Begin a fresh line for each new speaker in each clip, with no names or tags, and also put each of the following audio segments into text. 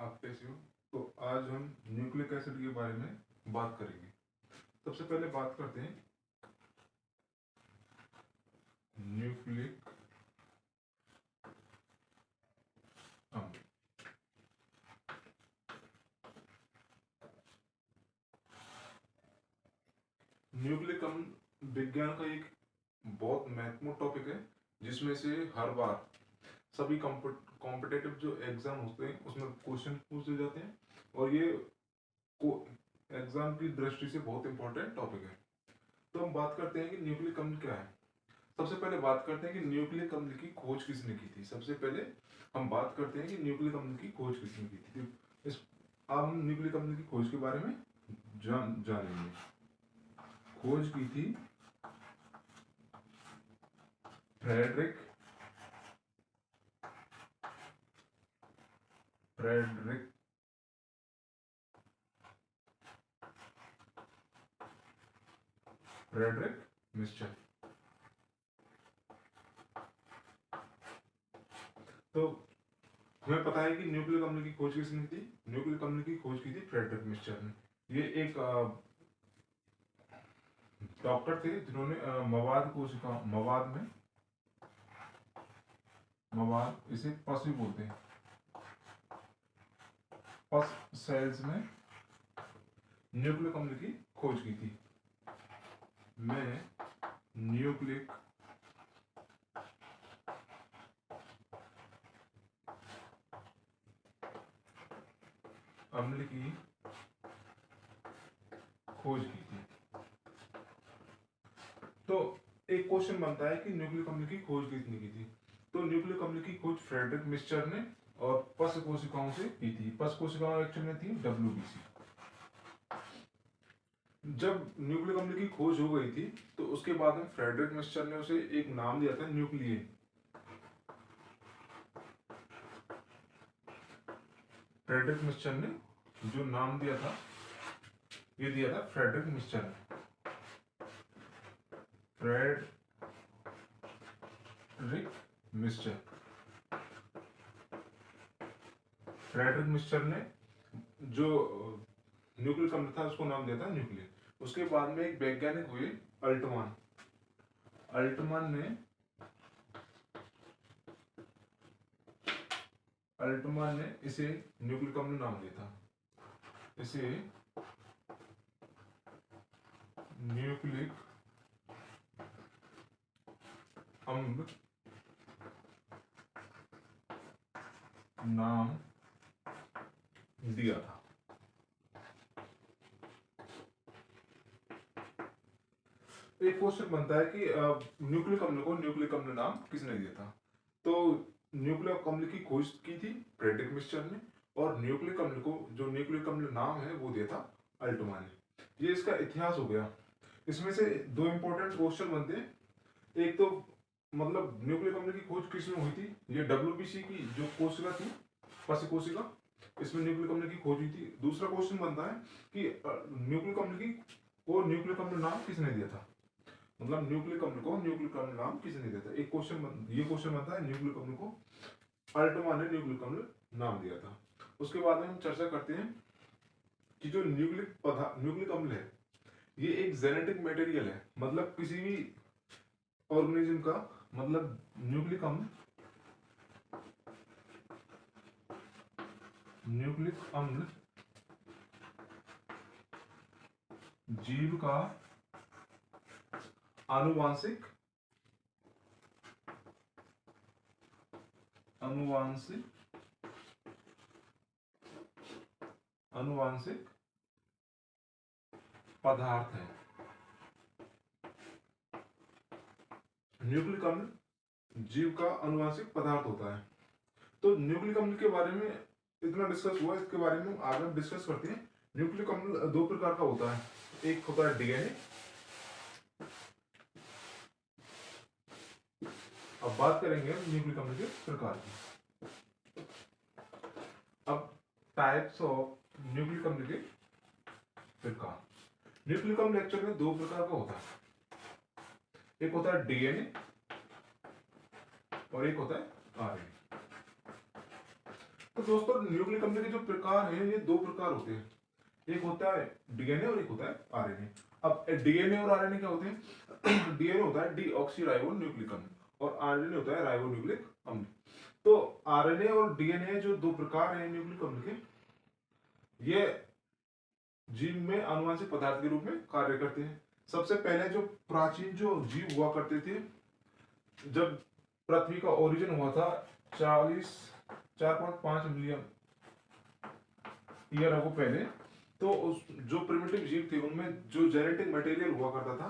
आप कैसे हो? तो आज हम न्यूक्लिक एसिड के बारे में बात करेंगे। सबसे पहले बात करते हैं न्यूक्लिक अम्ल। न्यूक्लिक अम्ल विज्ञान का एक बहुत महत्वपूर्ण टॉपिक है, जिसमें से हर बार सभी कॉम्पिटेटिव जो एग्जाम होते हैं उसमें क्वेश्चन पूछे जाते हैं, और ये एग्जाम की दृष्टि से बहुत इंपॉर्टेंट टॉपिक है। तो हम बात करते हैं कि न्यूक्लिक अम्ल क्या है। सबसे पहले बात करते हैं कि न्यूक्लिक अम्ल की खोज किसने की थी। सबसे पहले हम बात करते हैं कि न्यूक्लिक अम्ल की खोज किसने की थी। इस अब हम न्यूक्लिक अम्ल की खोज के बारे में जानेंगे। खोज की थी फ्रेडरिक फ्रेडरिक फ्रेडरिक मिस्चर। तो हमें पता है कि न्यूक्लिक अम्ल की खोज किसने की थी। न्यूक्लिक अम्ल की खोज की थी फ्रेडरिक मिस्चर ने। ये एक डॉक्टर थे जिन्होंने मवाद इसे पस भी बोलते हैं, पस सेल्स में न्यूक्लिक अम्ल की खोज की थी। मैं न्यूक्लिक अम्ल की खोज की थी। तो एक क्वेश्चन बनता है कि न्यूक्लिक अम्ल की खोज किसने की थी। तो न्यूक्लिक अम्ल की खोज फ्रेडरिक मिस्चर ने और पस कोशिकाओं से की थी। पस कोशिकाओं एक्चुअल में थी WBC। जब न्यूक्लिक अम्ल की खोज हो गई थी तो उसके बाद में फ्रेडरिक मिस्चर ने उसे एक नाम दिया था, न्यूक्लियेन। फ्रेडरिक मिस्चर ने जो नाम दिया था, ये दिया था फ्रेडरिक मिस्चर ने। फ्रेडरिक मिस्चर फ्रेडरिक मिस्चर ने जो न्यूक्लिक अम्ल था उसको नाम दिया था न्यूक्लियन। उसके बाद में एक वैज्ञानिक हुए अल्टमान। अल्टमान ने इसे न्यूक्लिक अम्ल नाम दिया था। इसे न्यूक्लिक अम्ल नाम दिया था। एक क्वेश्चन बनता है कि न्यूक्लिक अम्ल को न्यूक्लिक अम्ल नाम किसने दिया था। तो न्यूक्लिक अम्ल की खोज की थी फ्रेडरिक मिस्चर ने, और न्यूक्लिक अम्ल को जो न्यूक्लिक अम्ल नाम है वो दिया था अल्टमान ने। ये इसका इतिहास हो गया। इसमें से दो इंपॉर्टेंट क्वेश्चन बनते हैं। एक तो मतलब न्यूक्लिक अम्ल की खोज किसमें हुई थी। ये WBC की जो कोशिका थी, पस कोशिका, इसमें न्यूक्लिक अम्ल की खोज हुई थी। दूसरा क्वेश्चन बनता है कि न्यूक्लिक अम्ल की को न्यूक्लिक अम्ल नाम किसने दिया था। मतलब न्यूक्लिक अम्ल को न्यूक्लिक अम्ल नाम किसने दिया था। एक ये क्वेश्चन बनता है, न्यूक्लिक अम्ल को अल्टमान ने न्यूक्लिक अम्ल नाम दिया था। उसके बाद में हम चर्चा करते हैं कि जो न्यूक्लिक अम्ल है, ये एक जेनेटिक मटेरियल है। मतलब किसी भी ऑर्गेनिज्म का, मतलब न्यूक्लिक अम्ल जीव का आनुवांशिक पदार्थ है। न्यूक्लिक अम्ल जीव का आनुवांशिक पदार्थ होता है। तो न्यूक्लिक अम्ल के बारे में इतना डिस्कस हुआ, इसके बारे में आगे हम डिस्कस करते हैं। न्यूक्लिक अम्ल दो प्रकार का होता है। एक होता है DNA। अब बात करेंगे हम न्यूक्लिक अम्ल के प्रकार की। अब टाइप्स ऑफ न्यूक्लिक अम्ल के प्रकार। न्यूक्लिक अम्ल एक्चुअल में दो प्रकार का होता है। एक होता है DNA और एक होता है RNA। तो दोस्तों न्यूक्लिक अम्ल के जो प्रकार हैं ये दो प्रकार होते हैं, एक होता है डीएनए और एक होता है आरएनए। अब डीएनए और आरएनए क्या होते हैं? डीएनए होता है डीऑक्सीराइबो न्यूक्लिक अम्ल और आरएनए होता है राइबो न्यूक्लिक अम्ल। तो आरएनए और डीएनए जो दो प्रकार हैं न्यूक्लिक अम्ल के, ये जीव में आनुवंशिक पदार्थ के रूप में कार्य करते हैं। सबसे पहले जो प्राचीन जो जीव हुआ करते थे, जब पृथ्वी का ओरिजिन हुआ था 4.5 मिलियन ईयर अगो पहले, तो उस जो प्रिमिटिव जीव थे उनमें जो जेनेटिक मटेरियल हुआ करता था,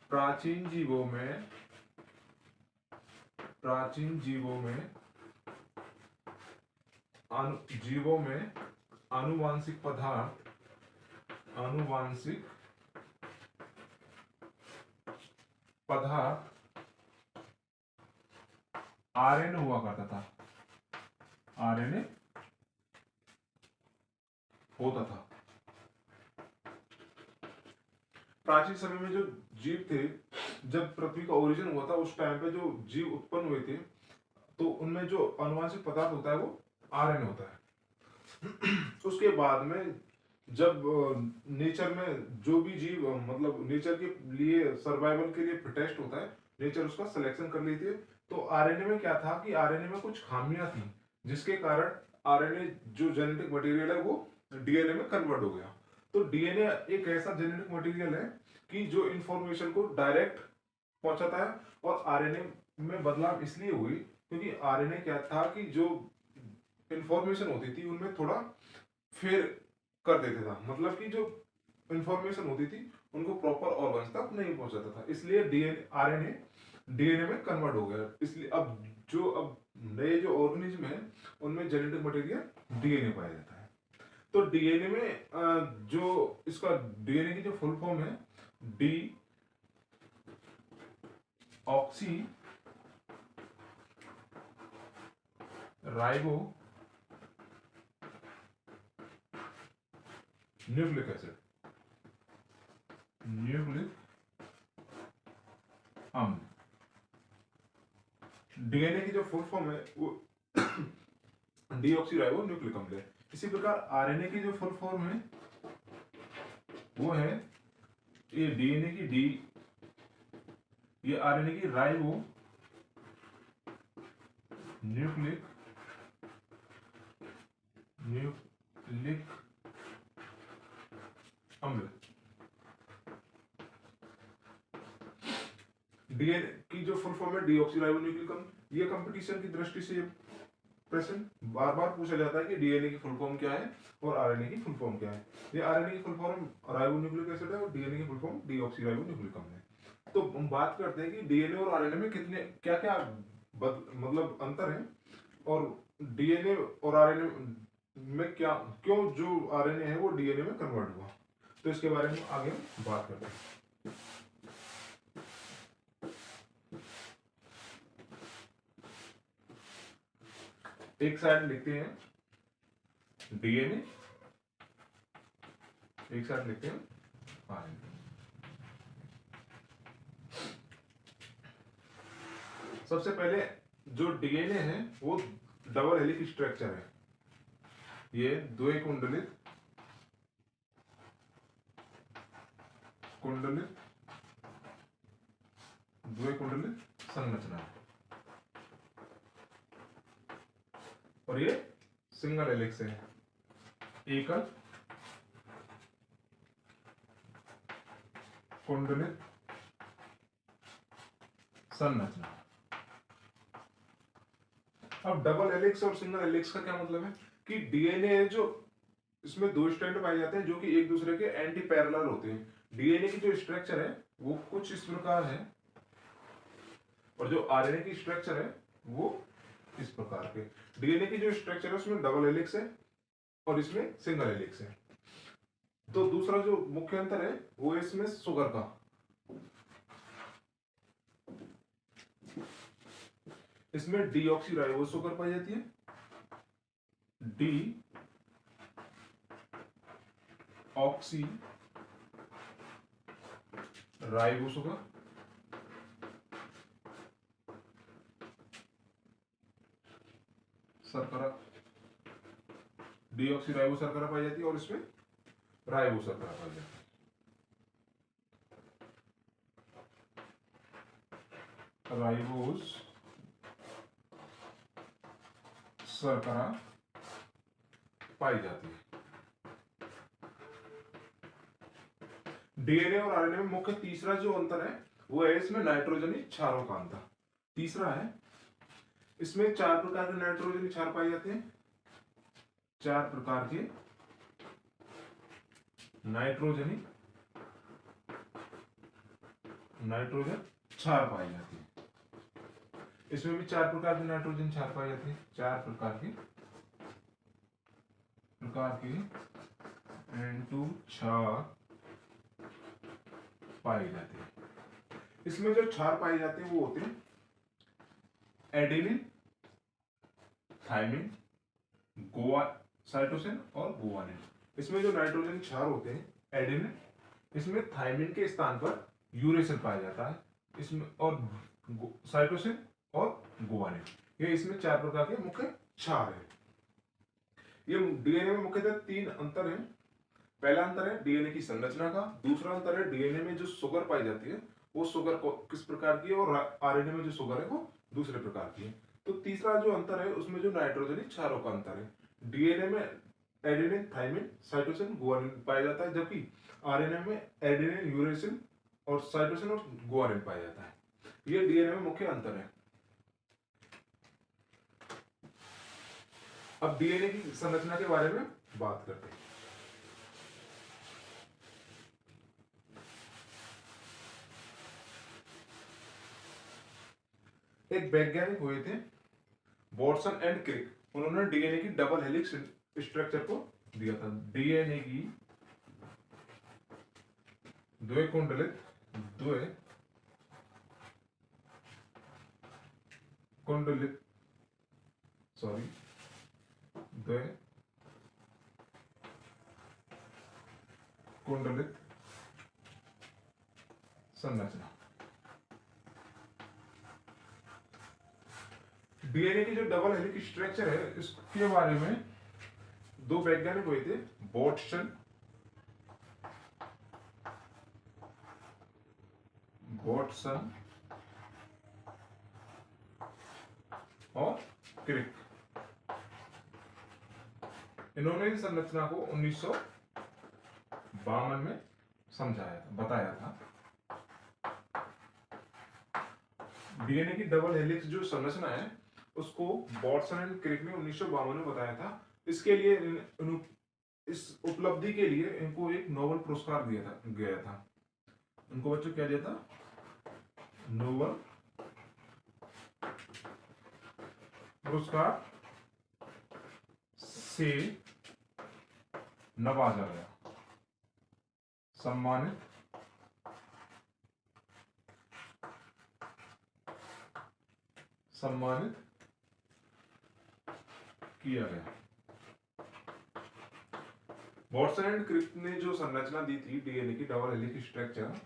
प्राचीन जीवों में आनुवांशिक पदार्थ आरएनए हुआ करता था, आरएनए होता था। प्राचीन समय में जो जीव थे, जब पृथ्वी का ओरिजिन हुआ था उस टाइम पे जो जीव उत्पन्न हुए थे, तो उनमें जो आनुवंशिक पदार्थ होता है वो आरएनए होता है। उसके बाद में जब नेचर में जो भी जीव मतलब नेचर के लिए सर्वाइवल के लिए फिटेस्ट होता है, नेचर उसका सिलेक्शन कर लेती है। तो आरएनए में क्या था कि आरएनए में कुछ खामियां थी, जिसके कारण आरएनए जो जेनेटिक मटेरियल है वो डीएनए में कन्वर्ट हो गया। तो डीएनए एक ऐसा जेनेटिक मटेरियल है कि जो इंफॉर्मेशन को डायरेक्ट पहुंचाता है, और आरएनए में बदलाव इसलिए हुई क्योंकि आरएनए क्या था कि जो इंफॉर्मेशन होती थी उनमें थोड़ा फेर कर देता था, मतलब कि जो इंफॉर्मेशन होती थी उनको प्रॉपर ऑर्गन्स तक नहीं पहुंचाता था, इसलिए डीएनए आरएनए डीएनए में कन्वर्ट हो गया। इसलिए अब नए जो ऑर्गेनिज्म है उनमें जेनेटिक मटेरियल डीएनए पाया जाता है। तो डीएनए में जो इसका डीएनए की जो फुल फॉर्म है D oxy ribo nucleic acid, nucleic अम्ल। डीएनए की जो फुल फॉर्म है वो डीऑक्सीराइबो न्यूक्लिक अम्ल है। इसी प्रकार आरएनए की जो फुल फॉर्म है वो है ये डीएनए की डी, ये आरएनए की राइबो न्यूक्लिक अम्ल। डीएनए की जो फुल फॉर्म है डीऑक्सीराइबो न्यूक्लिक अम्ल। ये कंपटीशन की दृष्टि से प्रश्न बार बार पूछा जाता है कि डीएनए की फुल फॉर्म क्या है और आरएनए की फुल फॉर्म क्या है। ये आरएनए की फुल फॉर्म राइबोन्यूक्लिक एसिड है और डीएनए की फुल फॉर्म डीऑक्सीराइबोन्यूक्लिक अम्ल है। तो हम बात करते हैं कि डीएनए और आरएनए में कितने क्या क्या मतलब अंतर है, और डीएनए और आरएनए में क्या क्यों जो आरएनए है वो डीएनए में कन्वर्ट हुआ, तो इसके बारे में आगे हम बात करते हैं। एक साइड लिखते हैं डीएनए, एक साइड लिखते हैं आरएनए। सबसे पहले जो डीएनए है वो डबल हेलिक्स स्ट्रक्चर है, ये द्विकुंडलित संरचना है, और ये सिंगल हेलिक्स है, एकल कुंडलित संरचना। अब डबल हेलिक्स और सिंगल हेलिक्स का क्या मतलब है कि डीएनए जो इसमें दो स्ट्रैंड पाए जाते हैं जो कि एक दूसरे के एंटी पैरेलल होते हैं। डीएनए की जो स्ट्रक्चर है वो कुछ इस प्रकार है, और जो आरएनए की स्ट्रक्चर है वो इस प्रकार के। डीएनए की जो स्ट्रक्चर है उसमें डबल हेलिक्स है और इसमें सिंगल हेलिक्स है। तो दूसरा जो मुख्य अंतर है वो इसमें शुगर का, इसमें डीऑक्सीराइबो शुगर पाई जाती है, डी ऑक्सी राइबो शुगर, शर्करा डीऑक्सी राइबो शर्करा पाई जाती है और इसमें राइबो शर्करा पाई जाती है। राइबोस शर्करा पाई जाती है। डीएनए और आरएनए में मुख्य तीसरा जो अंतर है वो है इसमें नाइट्रोजनी क्षारों का अंतर। तीसरा है इसमें 4 प्रकार के नाइट्रोजनी क्षार पाए जाते हैं। 4 प्रकार के नाइट्रोजन क्षार पाई जाती है। इसमें भी 4 प्रकार के नाइट्रोजन क्षार पाए जाते हैं। 4 प्रकार के N2 क्षार पाए जाते हैं। इसमें जो क्षार पाए जाते हैं वो होते हैं एडेनिन, थायमिन, साइटोसिन और गुआनिन। इसमें जो नाइट्रोजन क्षार होते हैं एडेनिन, इसमें थायमिन के स्थान पर यूरेसिल पाया जाता है, इसमें और साइटोसिन और गुआनिन। ये इसमें 4 प्रकार के मुख्य क्षार है। ये डीएनए में मुख्यतः 3 अंतर हैं। पहला अंतर है डीएनए की संरचना का। दूसरा अंतर है डीएनए में जो शुगर पाई जाती है वो शुगर को किस प्रकार की है और आरएनए में जो शुगर है वो दूसरे प्रकार की है। तो तीसरा जो अंतर है उसमें जो नाइट्रोजनी क्षारों का अंतर है। डीएनए में एडेनिन, थायमिन, साइटोसिन, गुआनिन पाया जाता है, जबकि आरएनए में एडेनिन, यूरेसिल और साइटोसिन और गुआनिन पाया जाता है। ये डीएनए में मुख्य अंतर है। अब डीएनए की संरचना के बारे में बात करते हैं। एक वैज्ञानिक हुए थे वॉटसन एंड क्रिक, उन्होंने डीएनए की डबल हेलिक्स स्ट्रक्चर को दिया था। डीएनए की द्विकुंडलित संरचना। डीएनए की जो डबल हेलिक्स स्ट्रक्चर है इसके बारे में 2 वैज्ञानिक हुए थे, वॉटसन और क्रिक। इन्होंने इस संरचना को 1952 में बताया था। डीएनए की डबल हेलिक्स जो संरचना है उसको वॉटसन एंड क्रिक ने 1952 में बताया था। इसके लिए इस उपलब्धि के लिए इनको एक नोबेल पुरस्कार दिया गया था। उनको बच्चों क्या दिया था? नोबेल पुरस्कार से नवाजा गया, सम्मानित किया गया। वॉटसन एंड क्रिक ने जो संरचना दी थी डीएनए की डबल हेलिक्स स्ट्रक्चर,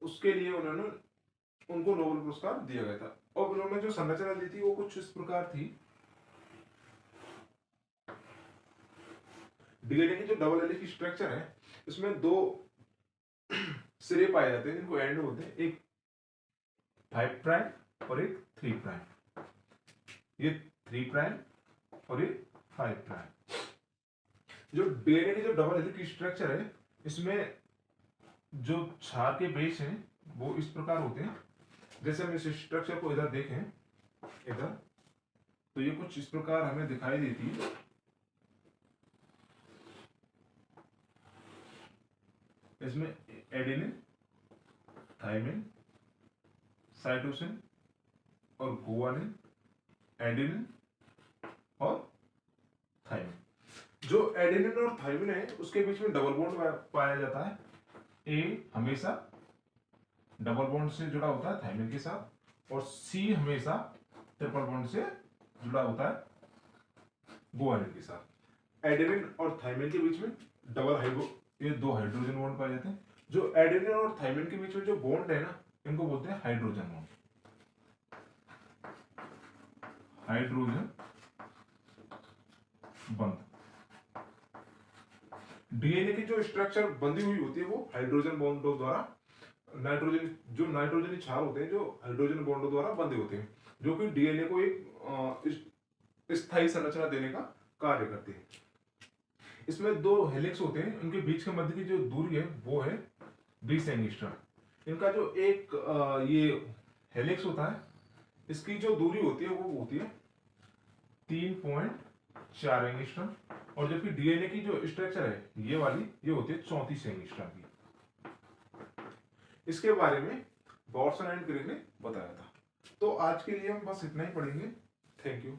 उसके लिए उनको नोबेल पुरस्कार दिया गया था। और उन्होंने जो संरचना दी थी वो कुछ इस प्रकार थी। डीएनए की जो डबल हेलिक्स स्ट्रक्चर है इसमें 2 सिरे पाए जाते हैं जिनको एंड होते हैं, एक 5 प्राइम और एक 3 प्राइम। ये 3 प्राइम और ये 5 प्राइम। जो डीएनए की जो डबल हेलिक्स स्ट्रक्चर है इसमें जो क्षार के बेस हैं वो इस प्रकार होते हैं। जैसे हम इस स्ट्रक्चर को इधर देखें, इधर तो ये कुछ इस प्रकार हमें दिखाई देती है। इसमें एडेनिन, थायमिन, साइटोसिन और गुआनिन, एडेनिन और थायमिन। जो एडेनिन और थायमिन है उसके बीच में डबल बॉन्ड पाया जाता है। ए हमेशा डबल बॉन्ड से जुड़ा होता है थायमिन के साथ, और सी हमेशा ट्रिपल बॉन्ड से जुड़ा होता है गुआनिन के साथ। एडेनिन और थायमिन के बीच में ये 2 हाइड्रोजन बॉन्ड पाए जाते हैं। जो एडेनिन और थायमिन के बीच में जो बॉन्ड है ना, इनको बोलते हैं हाइड्रोजन बॉन्ड। हाइड्रोजन बंध। डीएनए की जो स्ट्रक्चर बंधी हुई होती है वो हाइड्रोजन बॉन्डों द्वारा, नाइट्रोजन क्षार होते हैं जो हाइड्रोजन बॉन्डों द्वारा बंधे होते हैं, जो कि डीएनए को एक स्थायी संरचना देने का कार्य करते हैं। इसमें दो हेलिक्स होते हैं, उनके बीच के मध्य की जो दूरी है वो है 20 एंगस्ट्रॉम। इनका जो एक ये हेलिक्स होता है, इसकी जो दूरी होती है वो होती है 3.4 एंगस्ट्रॉम, और जबकि डीएनए की जो स्ट्रक्चर है ये वाली, ये होती है 34 एंगस्ट्रॉम की। इसके बारे में बॉर्सन एंड क्रिक ने बताया था। तो आज के लिए हम बस इतना ही पढ़ेंगे। Thank you.